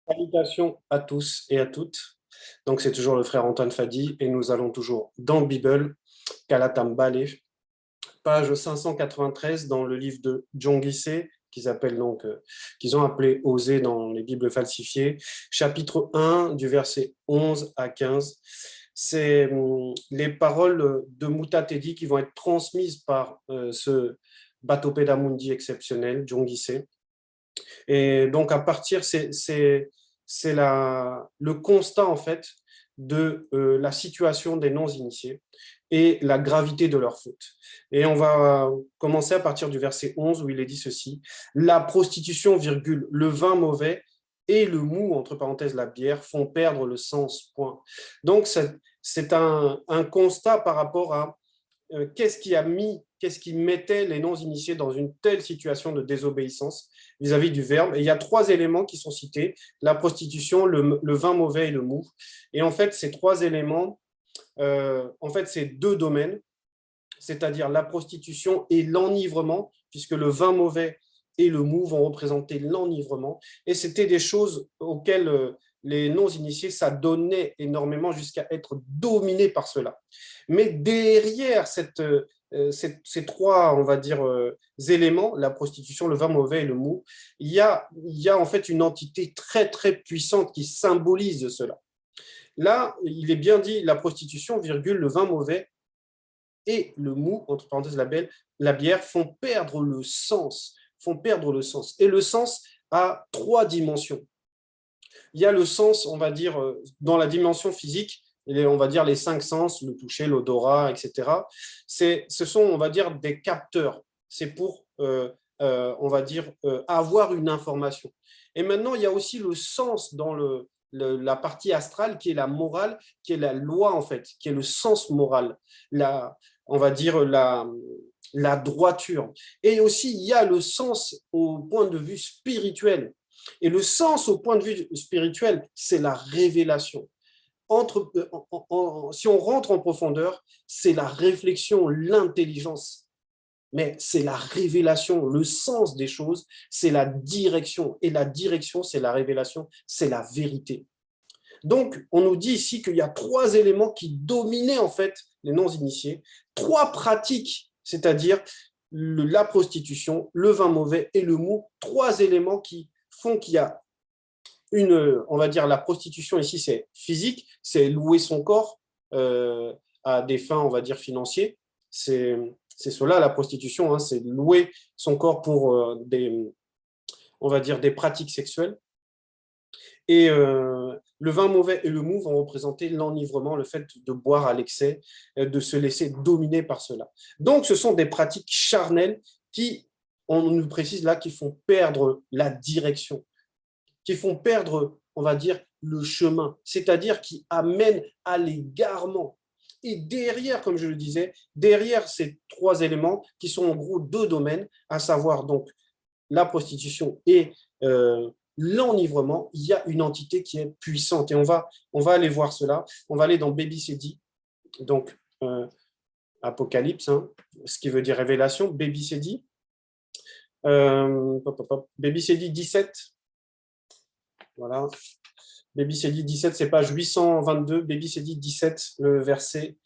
Salutations à tous et à toutes. Donc, c'est toujours le frère Antoine Fadi et nous allons toujours dans le Bible, Kalatam Bale, page 593 dans le livre de John Guisset, qu'ils ont appelé Osée dans les Bibles falsifiées, chapitre 1 du verset 11 à 15. C'est les paroles de Mouta Tedi qui vont être transmises par ce bateau Pédamundi exceptionnel, John Guisset. Et donc, à partir, le constat, en fait, de la situation des non-initiés et la gravité de leur faute. Et on va commencer à partir du verset 11 où il est dit ceci: la prostitution, virgule, le vin mauvais et le mou, entre parenthèses la bière, font perdre le sens, point. Donc, c'est un constat par rapport à qu'est-ce qui mettait les non-initiés dans une telle situation de désobéissance vis-à-vis du Verbe. Et il y a trois éléments qui sont cités: la prostitution, le vin mauvais et le mou. Et en fait, ces trois éléments, en fait, c'est deux domaines, c'est-à-dire la prostitution et l'enivrement, puisque le vin mauvais et le mou vont représenter l'enivrement. Et c'était des choses auxquelles les non-initiés s'adonnaient énormément jusqu'à être dominés par cela. Mais derrière ces trois, on va dire, éléments, la prostitution, le vin mauvais et le mou, il y a en fait une entité très, très puissante qui symbolise cela. Là, il est bien dit la prostitution, virgule, le vin mauvais et le mou, entre parenthèses la bière, font perdre le sens. Font perdre le sens. Et le sens a trois dimensions. Il y a le sens, on va dire, dans la dimension physique, on va dire les cinq sens, le toucher, l'odorat, etc. Ce sont, on va dire, des capteurs. C'est pour, on va dire, avoir une information. Et maintenant, il y a aussi le sens dans la partie astrale qui est la morale, qui est la loi, en fait, qui est le sens moral, on va dire la droiture. Et aussi, il y a le sens au point de vue spirituel. Et le sens au point de vue spirituel, c'est la révélation. Si on rentre en profondeur, c'est la réflexion, l'intelligence. Mais c'est la révélation, le sens des choses, c'est la direction. Et la direction, c'est la révélation, c'est la vérité. Donc, on nous dit ici qu'il y a trois éléments qui dominaient en fait les non-initiés, trois pratiques, c'est-à-dire la prostitution, le vin mauvais et le mou, trois éléments qui font qu'il y a on va dire, la prostitution ici, c'est physique, c'est louer son corps à des fins, on va dire, financières. C'est cela, la prostitution, hein, c'est louer son corps pour on va dire, des pratiques sexuelles. Et le vin mauvais et le mou vont représenter l'enivrement, le fait de boire à l'excès, de se laisser dominer par cela. Donc, ce sont des pratiques charnelles qui, on nous précise là, qui font perdre la direction, qui font perdre, on va dire, le chemin, c'est-à-dire qui amènent à l'égarement. Et derrière, comme je le disais, derrière ces trois éléments, qui sont en gros deux domaines, à savoir donc la prostitution et l'enivrement, il y a une entité qui est puissante. Et on va aller voir cela. On va aller dans Baby Cedi, donc Apocalypse, hein, ce qui veut dire révélation, Baby Cedi. Baby Cedi 17. Voilà. Baby Cedi 17, c'est page 822. Baby Cedi 17, le verset.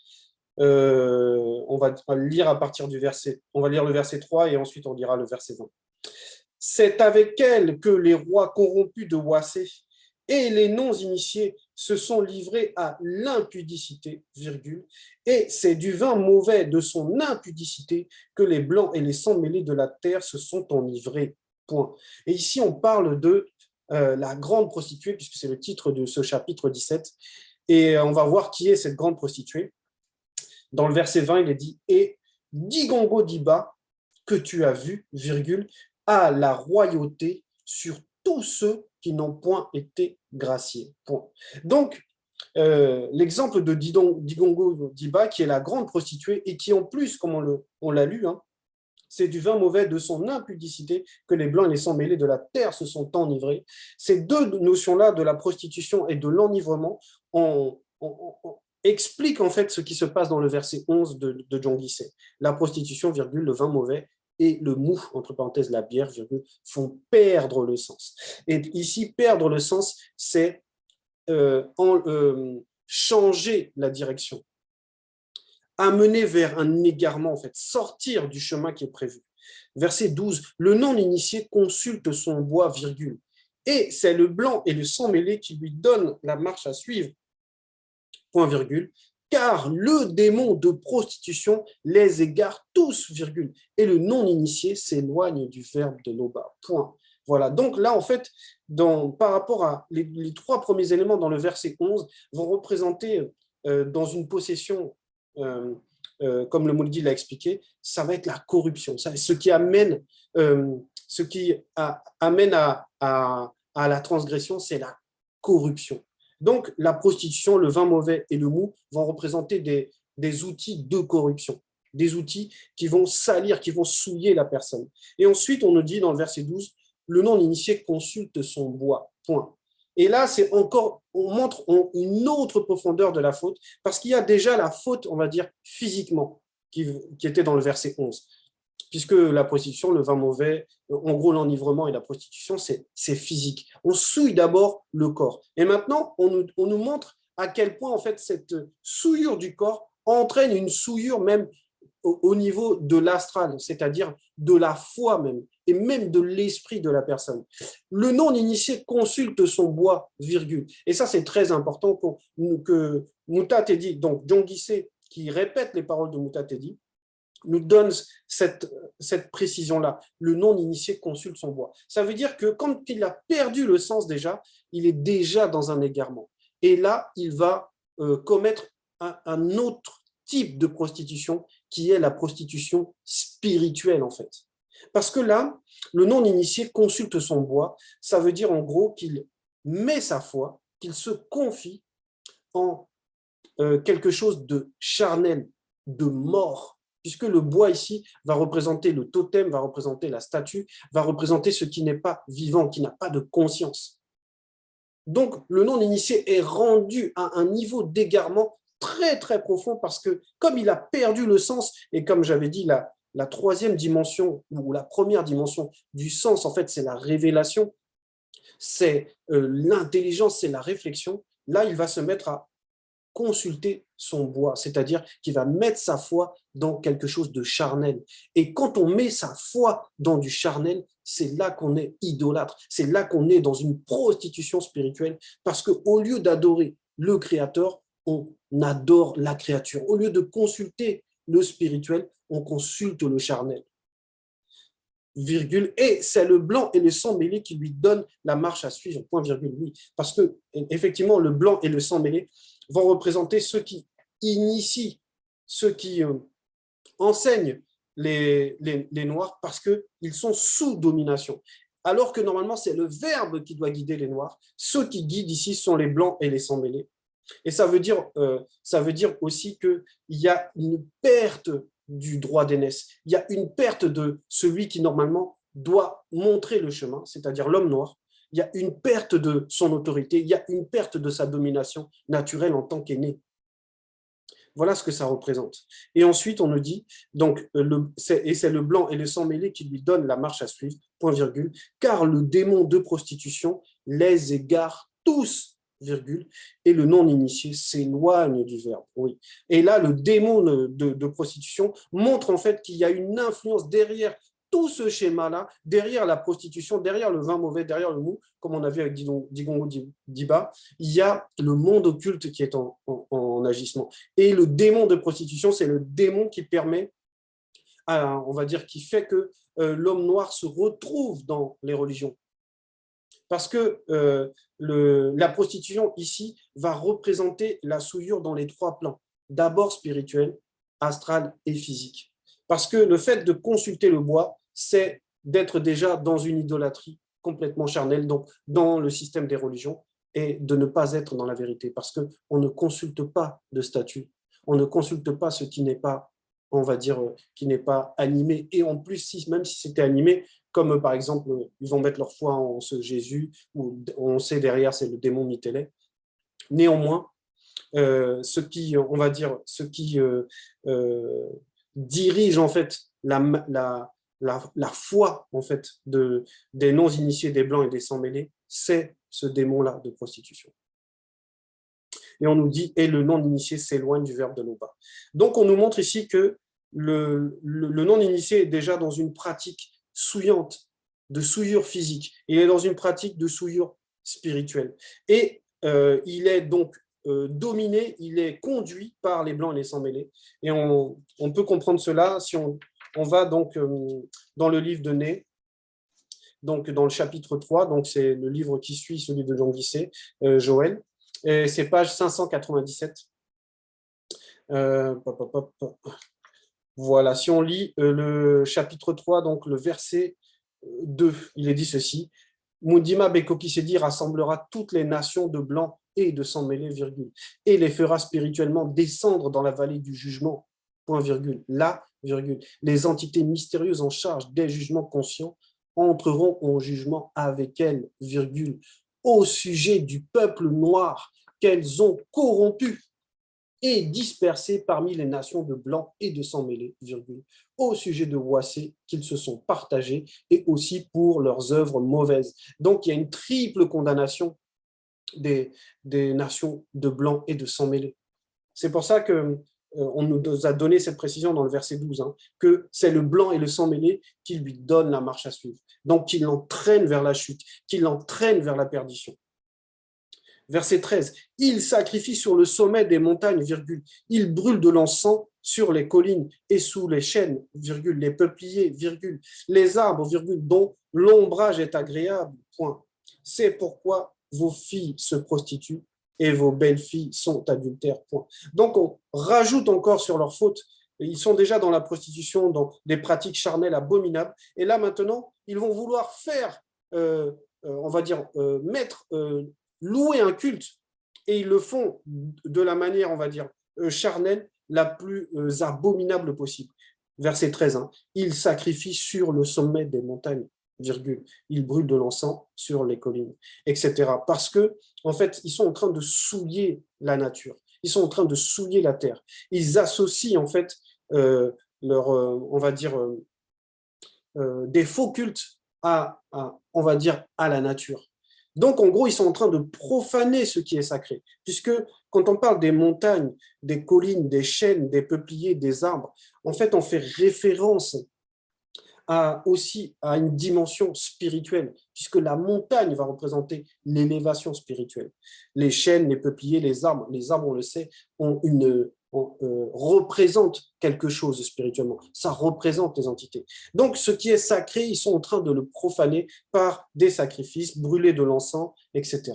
On va lire à partir du verset. On va lire le verset 3 et ensuite on lira le verset 20. C'est avec elle que les rois corrompus de Wassé et les non-initiés se sont livrés à l'impudicité, virgule, et c'est du vin mauvais de son impudicité que les blancs et les sangs mêlés de la terre se sont enivrés, point. Et ici, on parle de la grande prostituée, puisque c'est le titre de ce chapitre 17, et on va voir qui est cette grande prostituée. Dans le verset 20, il est dit « Et Digongo Diba, que tu as vu, virgule, à la royauté sur tous ceux qui n'ont point été graciés. » Point. Donc, l'exemple de Digongo Diba, qui est la grande prostituée et qui en plus, comme on l'a lu, hein, c'est du vin mauvais de son impudicité que les blancs et les sangs mêlés de la terre se sont enivrés. Ces deux notions-là de la prostitution et de l'enivrement expliquent en fait ce qui se passe dans le verset 11 de John Guisset. La prostitution, virgule, le vin mauvais et le mou, entre parenthèses la bière, virgule, font perdre le sens. Et ici, perdre le sens, c'est changer la direction, amener vers un égarement, en fait, sortir du chemin qui est prévu. Verset 12, le non-initié consulte son bois, virgule, et c'est le blanc et le sang mêlé qui lui donnent la marche à suivre, point virgule, car le démon de prostitution les égare tous, virgule, et le non-initié s'éloigne du verbe de Loba, point. Voilà, donc là, en fait, par rapport à les trois premiers éléments dans le verset 11, vont représenter dans une possession, comme le Mouldi l'a expliqué, ça va être la corruption, ce qui amène, amène à la transgression, c'est la corruption. Donc, la prostitution, le vin mauvais et le mou vont représenter des outils de corruption, des outils qui vont salir, qui vont souiller la personne. Et ensuite, on nous dit dans le verset 12, le non-initié consulte son bois, point. Et là, c'est encore, on montre une autre profondeur de la faute, parce qu'il y a déjà la faute, on va dire, physiquement, qui était dans le verset 11. Puisque la prostitution, le vin mauvais, en gros l'enivrement et la prostitution, c'est physique. On souille d'abord le corps. Et maintenant, on nous montre à quel point en fait cette souillure du corps entraîne une souillure même au niveau de l'astral, c'est-à-dire de la foi même, et même de l'esprit de la personne. Le non-initié consulte son bois, virgule. Et ça, c'est très important que Mouta Tedi, donc John Guissé, qui répète les paroles de Mouta Tedi, nous donne cette précision-là. Le non-initié consulte son bois. Ça veut dire que quand il a perdu le sens déjà, il est déjà dans un égarement. Et là, il va commettre un autre type de prostitution qui est la prostitution spirituelle, en fait. Parce que là, le non-initié consulte son bois, ça veut dire en gros qu'il met sa foi, qu'il se confie en quelque chose de charnel, de mort, puisque le bois ici va représenter le totem, va représenter la statue, va représenter ce qui n'est pas vivant, qui n'a pas de conscience. Donc, le non-initié est rendu à un niveau d'égarement très, très profond parce que comme il a perdu le sens, et comme j'avais dit, la troisième dimension, ou la première dimension du sens, en fait, c'est la révélation, c'est l'intelligence, c'est la réflexion, là, il va se mettre à consulter son bois, c'est-à-dire qu'il va mettre sa foi dans quelque chose de charnel. Et quand on met sa foi dans du charnel, c'est là qu'on est idolâtre, c'est là qu'on est dans une prostitution spirituelle, parce qu'au lieu d'adorer le Créateur, on adore la créature. Au lieu de consulter le spirituel, on consulte le charnel. Virgule, et c'est le blanc et le sang mêlé qui lui donnent la marche à suivre, point virgule, oui. Parce que, effectivement, le blanc et le sang mêlé vont représenter ceux qui initient, ceux qui enseignent les Noirs parce qu'ils sont sous domination. Alors que normalement, c'est le verbe qui doit guider les Noirs. Ceux qui guident ici sont les blancs et les sangs mêlés. Et ça veut dire aussi qu'il y a une perte du droit d'aînesse. Il y a une perte de celui qui, normalement, doit montrer le chemin, c'est-à-dire l'homme noir. Il y a une perte de son autorité, il y a une perte de sa domination naturelle en tant qu'aîné. Voilà ce que ça représente. Et ensuite, on nous dit, donc, c'est le blanc et le sang mêlé qui lui donnent la marche à suivre, point virgule, car le démon de prostitution les égare tous, virgule, et le non-initié s'éloigne du verbe. Oui. Et là, le démon de prostitution montre en fait qu'il y a une influence derrière tout ce schéma-là, derrière la prostitution, derrière le vin mauvais, derrière le mou, comme on a vu avec Digongo Diba, il y a le monde occulte qui est en agissement. Et le démon de prostitution, c'est le démon qui permet, on va dire, qui fait que l'homme noir se retrouve dans les religions. Parce que la prostitution ici va représenter la souillure dans les trois plans, d'abord spirituel, astral et physique. Parce que le fait de consulter le bois, c'est d'être déjà dans une idolâtrie complètement charnelle, donc dans le système des religions, et de ne pas être dans la vérité, parce qu'on ne consulte pas de statut, on ne consulte pas ce qui n'est pas, on va dire, qui n'est pas animé, et en plus, même si c'était animé, comme par exemple, ils vont mettre leur foi en ce Jésus, où on sait derrière, c'est le démon Mitélé. Néanmoins, ce qui, on va dire, ce qui dirige en fait la foi, en fait, des non-initiés, des blancs et des sans-mêlés, c'est ce démon-là de prostitution. Et on nous dit, et le non-initié s'éloigne du verbe de Loba. Donc, on nous montre ici que le non-initié est déjà dans une pratique souillante, de souillure physique. Il est dans une pratique de souillure spirituelle. Et il est donc dominé, il est conduit par les blancs et les sans-mêlés. Et on peut comprendre cela si on va donc dans le livre de Né, donc dans le chapitre 3, donc c'est le livre qui suit celui de Jean Guisset, Joël, et c'est page 597. Voilà, si on lit le chapitre 3, donc le verset 2, il est dit ceci. Mundima Bekokisedi rassemblera toutes les nations de blancs et de sans-mêlés, virgule, et les fera spirituellement descendre dans la vallée du jugement, point virgule, là, virgule. Les entités mystérieuses en charge des jugements conscients entreront en jugement avec elles, virgule, au sujet du peuple noir qu'elles ont corrompu et dispersé parmi les nations de blancs et de sans-mêlés, virgule, au sujet de Wassé qu'ils se sont partagés et aussi pour leurs œuvres mauvaises. Donc, il y a une triple condamnation des nations de blancs et de sans-mêlés. C'est pour ça que on nous a donné cette précision dans le verset 12, hein, que c'est le blanc et le sans-mêlé qui lui donnent la marche à suivre. Donc, qui l'entraînent vers la chute, qui l'entraînent vers la perdition. Verset 13, il sacrifie sur le sommet des montagnes, virgule. Il brûle de l'encens sur les collines et sous les chênes, virgule, les peupliers, virgule, les arbres, virgule, dont l'ombrage est agréable, point. C'est pourquoi vos filles se prostituent et vos belles filles sont adultères, point. Donc, on rajoute encore sur leurs fautes. Ils sont déjà dans la prostitution, dans des pratiques charnelles abominables. Et là, maintenant, ils vont vouloir faire, on va dire, louer un culte, et ils le font de la manière, on va dire, charnelle, la plus abominable possible. Verset 13, hein, il sacrifie sur le sommet des montagnes, virgule, il brûle de l'encens sur les collines, etc. Parce que, en fait, ils sont en train de souiller la nature, ils sont en train de souiller la terre. Ils associent, en fait, on va dire, des faux cultes on va dire, à la nature. Donc, en gros, ils sont en train de profaner ce qui est sacré, puisque quand on parle des montagnes, des collines, des chênes, des peupliers, des arbres, en fait, on fait référence aussi à une dimension spirituelle, puisque la montagne va représenter l'élévation spirituelle. Les chênes, les peupliers, les arbres, on le sait, représentent quelque chose spirituellement. Ça représente les entités. Donc, ce qui est sacré, ils sont en train de le profaner par des sacrifices, brûler de l'encens, etc.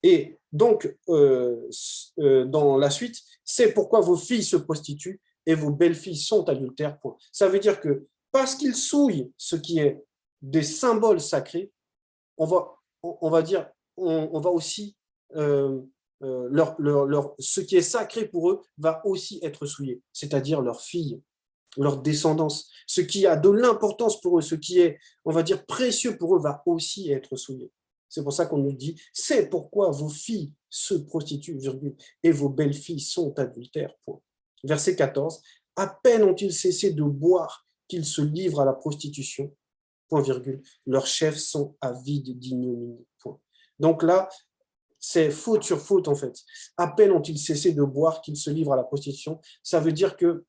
Et donc, dans la suite, c'est pourquoi vos filles se prostituent et vos belles-filles sont adultères. Point. Ça veut dire que parce qu'ils souillent ce qui est des symboles sacrés, on va dire, on va aussi, ce qui est sacré pour eux va aussi être souillé, c'est-à-dire leurs filles, leur descendance. Ce qui a de l'importance pour eux, ce qui est, on va dire, précieux pour eux va aussi être souillé. C'est pour ça qu'on nous dit, c'est pourquoi vos filles se prostituent, virgule, et vos belles-filles sont adultères. Point. Verset 14, à peine ont-ils cessé de boire qu'ils se livrent à la prostitution, point virgule, leurs chefs sont avides d'ignominie, point. Donc là, c'est faute sur faute en fait. À peine ont-ils cessé de boire qu'ils se livrent à la prostitution, ça veut dire qu'ils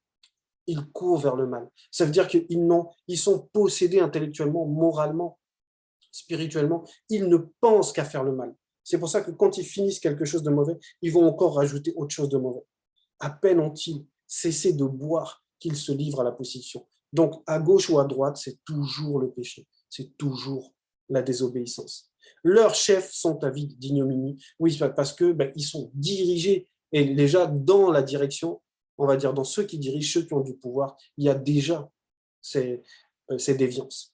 courent vers le mal. Ça veut dire qu'ils sont possédés intellectuellement, moralement, spirituellement, ils ne pensent qu'à faire le mal. C'est pour ça que quand ils finissent quelque chose de mauvais, ils vont encore rajouter autre chose de mauvais. À peine ont-ils cessé de boire qu'ils se livrent à la prostitution. Donc, à gauche ou à droite, c'est toujours le péché, c'est toujours la désobéissance. Leurs chefs sont avides d'ignominie, oui, parce que ils sont dirigés, et déjà dans la direction, on va dire dans ceux qui dirigent, ceux qui ont du pouvoir, il y a déjà ces déviances.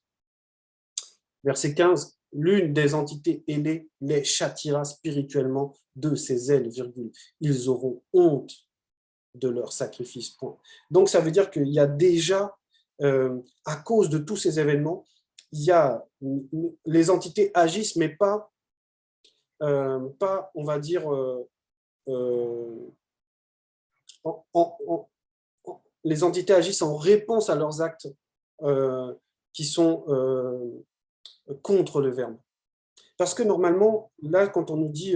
Verset 15, l'une des entités ailées les châtiera spirituellement de ses ailes, virgule. Ils auront honte de leur sacrifice, point. Donc, ça veut dire qu'il y a déjà, à cause de tous ces événements, les entités agissent, mais pas on va dire, les entités agissent en réponse à leurs actes qui sont contre le verbe. Parce que normalement, là, quand on nous dit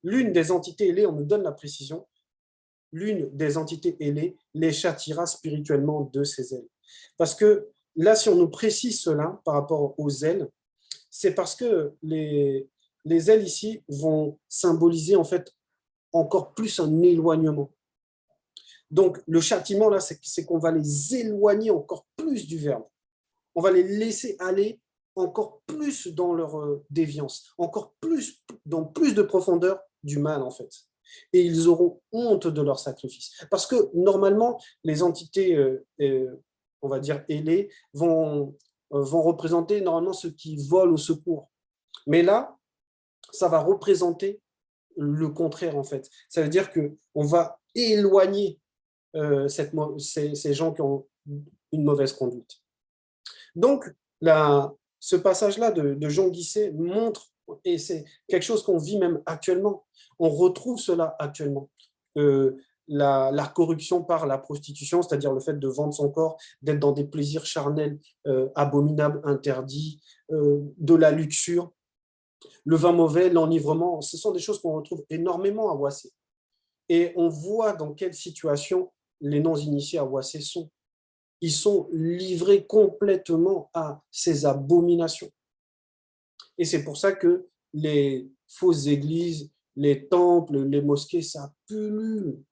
l'une des entités ailées, on nous donne la précision, l'une des entités ailées les châtira spirituellement de ses ailes. Parce que là, si on nous précise cela par rapport aux ailes, c'est parce que les ailes ici vont symboliser en fait encore plus un éloignement. Donc, le châtiment, là, c'est qu'on va les éloigner encore plus du verbe. On va les laisser aller encore plus dans leur déviance, encore plus, dans plus de profondeur du mal, en fait. Et ils auront honte de leur sacrifice. Parce que, normalement, les entités, on va dire, ailées, vont représenter, normalement, ceux qui volent au secours. Mais là, ça va représenter le contraire, en fait. Ça veut dire qu'on va éloigner ces gens qui ont une mauvaise conduite. Donc, ce passage-là de Jean Guisset montre, et c'est quelque chose qu'on vit même actuellement, on retrouve cela actuellement, la corruption par la prostitution, c'est-à-dire le fait de vendre son corps, d'être dans des plaisirs charnels abominables, interdits, de la luxure, le vin mauvais, l'enivrement, ce sont des choses qu'on retrouve énormément à Ouassé. Et on voit dans quelle situation les non-initiés à Ouassé sont. Ils sont livrés complètement à ces abominations. Et c'est pour ça que les fausses églises, les temples, les mosquées, ça pullule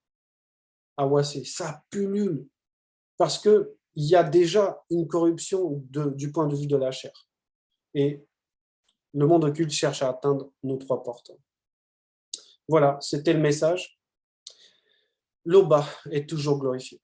à Ouassé, ça pullule. Parce qu'il y a déjà une corruption du point de vue de la chair. Et le monde occulte cherche à atteindre nos 3 portes. Voilà, c'était le message. L'Oba est toujours glorifié.